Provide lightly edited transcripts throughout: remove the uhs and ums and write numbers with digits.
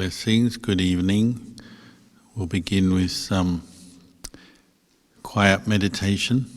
Blessings, good evening. We'll begin with some quiet meditation.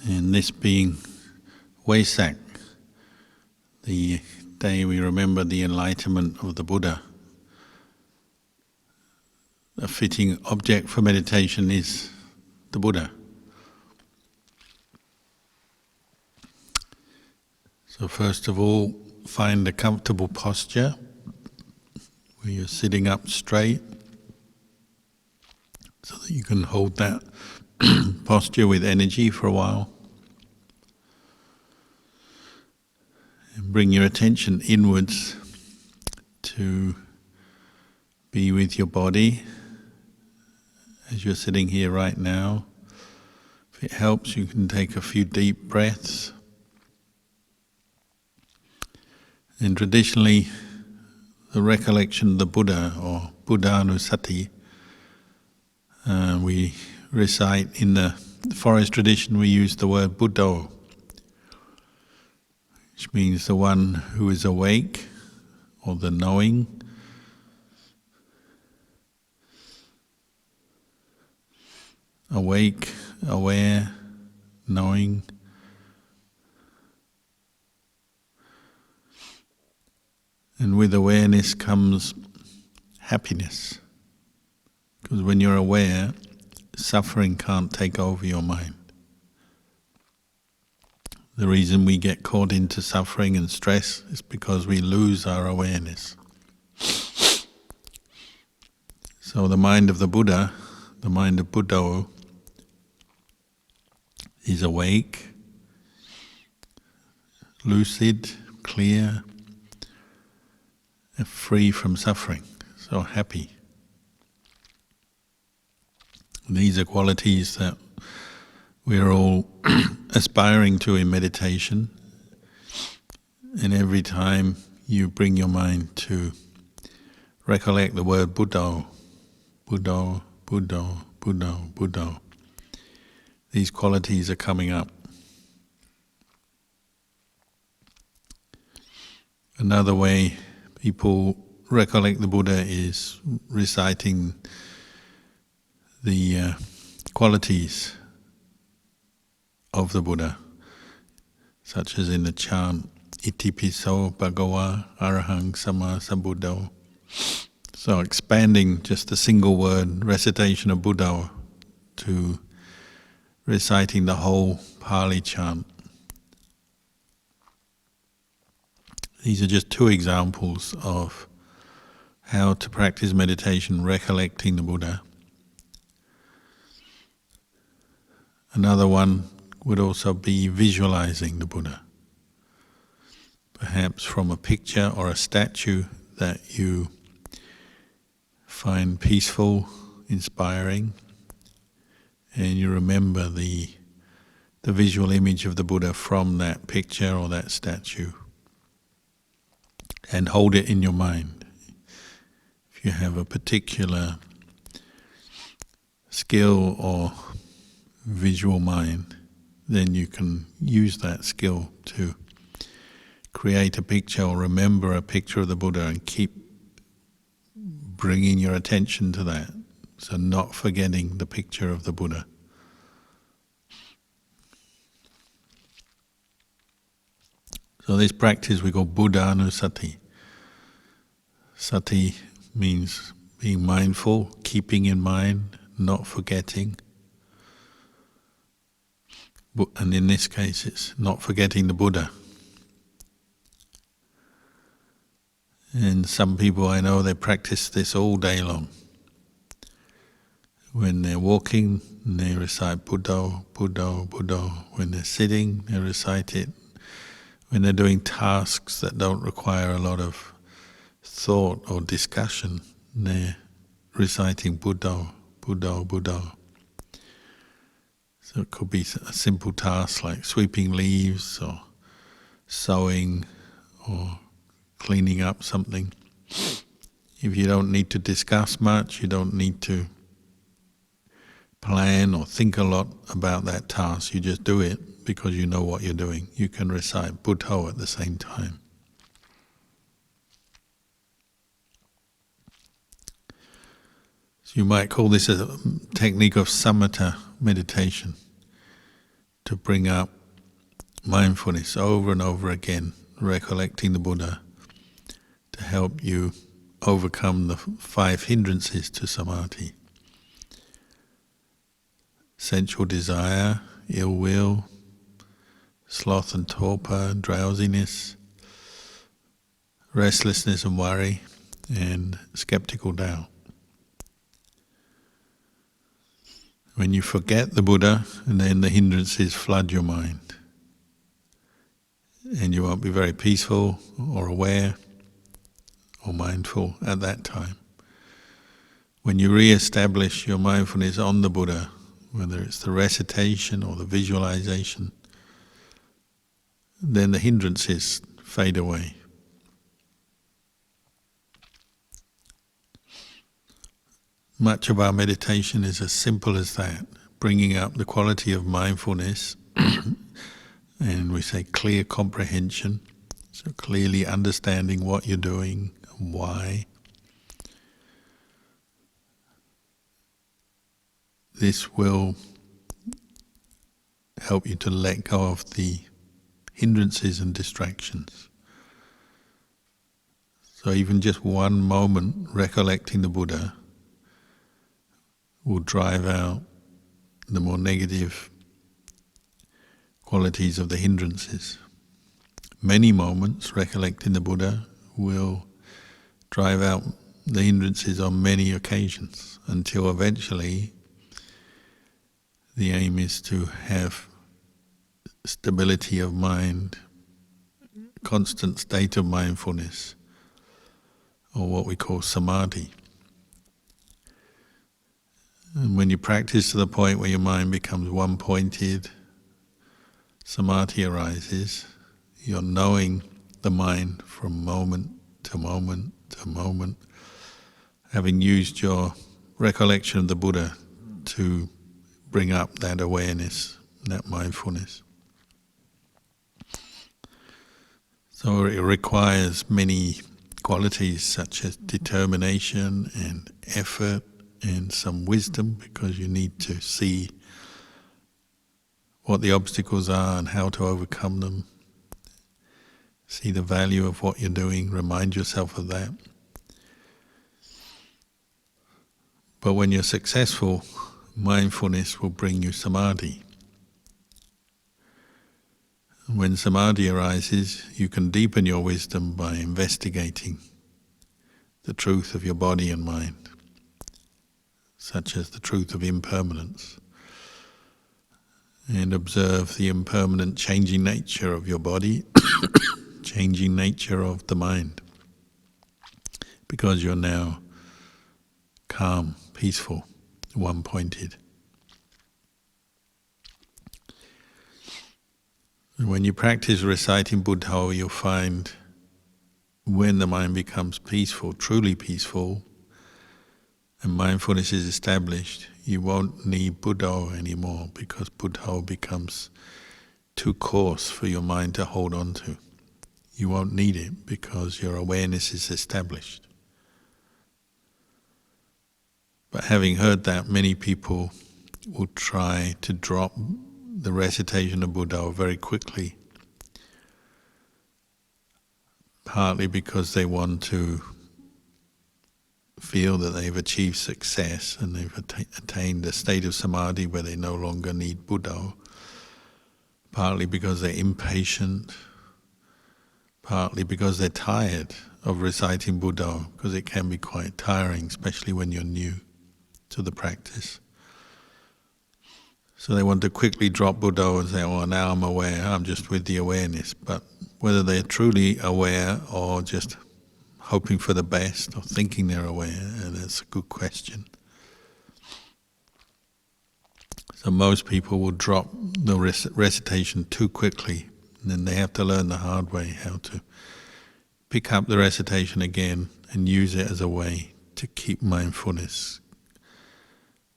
And this being Wesak, the day we remember the enlightenment of the Buddha. A fitting object for meditation is the Buddha. So first of all, find a comfortable posture where you're sitting up straight so that you can hold that posture with energy for a while. And bring your attention inwards to be with your body as you're sitting here right now. If it helps, you can take a few deep breaths. And traditionally, the recollection of the Buddha, or Buddhanusati, we recite in the forest tradition, we use the word Buddho, which means the one who is awake, or the knowing. Awake, aware, knowing. And with awareness comes happiness. Because when you're aware, suffering can't take over your mind. The reason we get caught into suffering and stress is because we lose our awareness. So the mind of the Buddha, the mind of Buddho, is awake, lucid, clear, free from suffering, so happy. These are qualities that we're all aspiring to in meditation, and every time you bring your mind to recollect the word Buddho, Buddho, Buddho, Buddho, Buddho, these qualities are coming up. Another way people recollect the Buddha is reciting the qualities of the Buddha, such as in the chant, Itipiso Bhagava Arahang Sama Sambuddho. So expanding just a single word recitation of Buddha to reciting the whole Pali chant. These are just two examples of how to practice meditation recollecting the Buddha. Another one would also be visualizing the Buddha. Perhaps from a picture or a statue that you find peaceful, inspiring, and you remember the visual image of the Buddha from that picture or that statue. And hold it in your mind. If you have a particular skill or visual mind, then you can use that skill to create a picture or remember a picture of the Buddha and keep bringing your attention to that. So not forgetting the picture of the Buddha. So this practice we call Buddhanusati. Sati means being mindful, keeping in mind, not forgetting. And in this case it's not forgetting the Buddha. And some people I know, they practice this all day long. When they're walking, they recite Buddho, Buddho, Buddho. When they're sitting, they recite it. When they're doing tasks that don't require a lot of thought or discussion, they're reciting Buddho, Buddho, Buddho. So it could be a simple task like sweeping leaves or sewing or cleaning up something. If you don't need to discuss much, you don't need to plan or think a lot about that task, you just do it because you know what you're doing. You can recite Buddho at the same time. So you might call this a technique of samatha meditation, to bring up mindfulness over and over again, recollecting the Buddha, to help you overcome the 5 hindrances to samadhi: sensual desire, ill will, sloth and torpor, drowsiness, restlessness and worry, and skeptical doubt. When you forget the Buddha, and then the hindrances flood your mind, and you won't be very peaceful or aware or mindful at that time. When you re-establish your mindfulness on the Buddha, whether it's the recitation or the visualization, then the hindrances fade away. Much of our meditation is as simple as that, bringing up the quality of mindfulness, and we say clear comprehension, so clearly understanding what you're doing and why. This will help you to let go of the hindrances and distractions. So even just one moment recollecting the Buddha will drive out the more negative qualities of the hindrances. Many moments recollecting the Buddha will drive out the hindrances on many occasions, until eventually the aim is to have stability of mind, constant state of mindfulness, or what we call samadhi. And when you practice to the point where your mind becomes one-pointed, samadhi arises. You're knowing the mind from moment to moment to moment, having used your recollection of the Buddha to bring up that awareness, that mindfulness. So it requires many qualities such as determination and effort and some wisdom, because you need to see what the obstacles are and how to overcome them. See the value of what you're doing, remind yourself of that. But when you're successful, mindfulness will bring you samadhi. When samadhi arises, you can deepen your wisdom by investigating the truth of your body and mind, such as the truth of impermanence, and observe the impermanent changing nature of your body, changing nature of the mind, because you're now calm, peaceful, one-pointed. When you practice reciting Buddha, you'll find when the mind becomes peaceful, truly peaceful, and mindfulness is established, you won't need Buddha anymore, because Buddha becomes too coarse for your mind to hold on to. You won't need it because your awareness is established. But having heard that, many people will try to drop the recitation of Buddha very quickly, partly because they want to feel that they've achieved success and they've attained a state of samadhi where they no longer need Buddha, partly because they're impatient, partly because they're tired of reciting Buddha, because it can be quite tiring, especially when you're new to the practice. So they want to quickly drop Buddha and say, oh, now I'm aware, I'm just with the awareness. But whether they're truly aware or just hoping for the best or thinking they're aware, that's a good question. So most people will drop the recitation too quickly, and then they have to learn the hard way how to pick up the recitation again and use it as a way to keep mindfulness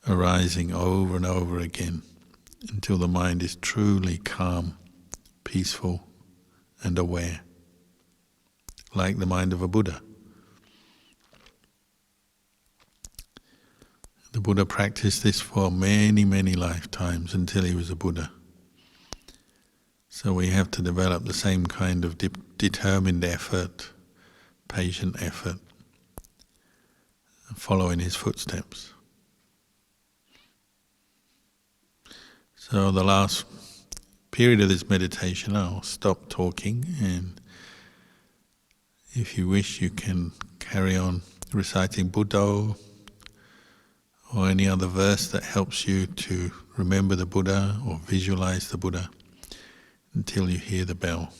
arising over and over again until the mind is truly calm, peaceful, and aware, like the mind of a Buddha. The Buddha practiced this for many, many lifetimes until he was a Buddha. So we have to develop the same kind of determined effort, patient effort, follow in his footsteps. So the last period of this meditation, I'll stop talking, and if you wish, you can carry on reciting Buddha or any other verse that helps you to remember the Buddha or visualize the Buddha until you hear the bell.